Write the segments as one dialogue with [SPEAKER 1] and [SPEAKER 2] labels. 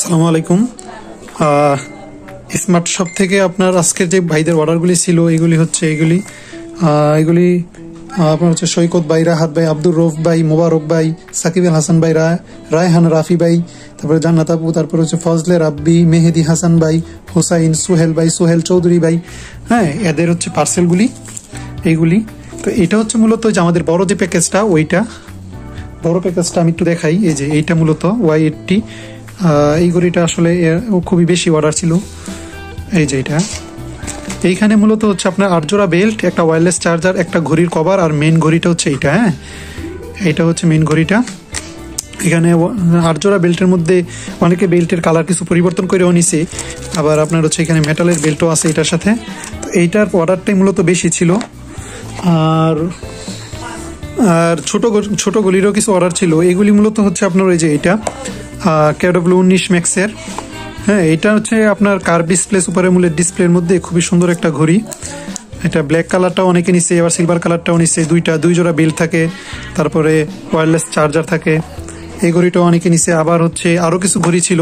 [SPEAKER 1] আসসালামু আলাইকুম। Smart shop থেকে আপনার আজকের যে ভাইদের অর্ডারগুলি ছিল এগুলি হচ্ছে এগুলি আপনার হচ্ছে সৈকত ভাই, রাহাত ভাই, আব্দুর রৌফ ভাই, মোবারক ভাই, সাকিব আল হাসান ভাই, রায়হান রাফি ভাই, তারপরে জান্নাত আপু, তারপরে হচ্ছে ফজলে রাব্বি, মেহেদি হাসান ভাই, হোসাইন, সোহেল ভাই, সোহেল চৌধুরী ভাই। হ্যাঁ, এদের হচ্ছে পার্সেলগুলি এইগুলি। তো এটা হচ্ছে মূলত যে আমাদের বড় যে প্যাকেজটা, ওইটা বড় প্যাকেজটা আমি একটু দেখাই। এই যে এইটা মূলত Y80। এই ঘড়িটা আসলে খুবই বেশি অর্ডার ছিল। এই যে এইখানে মূলত হচ্ছে আপনার 8 জোড়া বেল্ট, একটা ওয়্যারলেস চার্জার, একটা ঘড়ির কভার, আর মেন ঘড়িটা হচ্ছে এইটা। হ্যাঁ, এইটা হচ্ছে মেন ঘড়িটা। এখানে 8 জোড়া বেল্টের মধ্যে অনেকে বেল্টের কালার কিছু পরিবর্তন করেও নিছে, আবার আপনার হচ্ছে এখানে মেটালের বেল্টও আছে এটার সাথে। তো এইটার অর্ডারটাই মূলত বেশি ছিল। আর আর ছোট গলিরও কিছু অর্ডার ছিল। এগুলি মূলত হচ্ছে আপনার ওই যে এটা KW19 ম্যাক্সের। হ্যাঁ, এটা হচ্ছে আপনার কার্ভ ডিসপ্লে, সুপার অ্যামোলেড ডিসপ্লের মধ্যে খুবই সুন্দর একটা ঘড়ি। এটা ব্ল্যাক কালারটাও অনেকে নিচ্ছে, আবার সিলভার কালারটাও নিচ্ছে। দুই জোড়া বেল্ট থাকে, তারপরে ওয়্যারলেস চার্জার থাকে। এই ঘড়িটাও অনেকে নিচ্ছে। আবার হচ্ছে আরও কিছু ঘড়ি ছিল,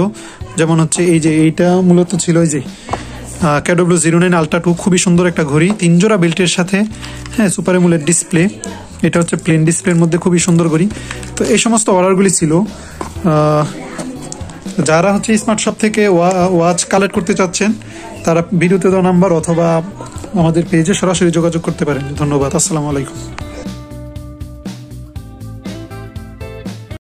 [SPEAKER 1] যেমন হচ্ছে এই যে এইটা মূলত ছিল এই যে KW09 Ultra 2, খুবই সুন্দর একটা ঘড়ি, 3 জোড়া বেল্টের সাথে। হ্যাঁ, সুপার অ্যামোলেড ডিসপ্লে। এটা হচ্ছে প্লেন ডিসপ্লের মধ্যে খুবই সুন্দর ঘড়ি। তো এই সমস্ত অর্ডারগুলি ছিল। যারা হচ্ছে স্মার্ট শপ থেকে ওয়াচ কালেক্ট করতে চাচ্ছেন, তারা ভিডিওতে দেওয়া নাম্বার অথবা আমাদের পেজে সরাসরি যোগাযোগ করতে পারেন। ধন্যবাদ। আসসালামু আলাইকুম।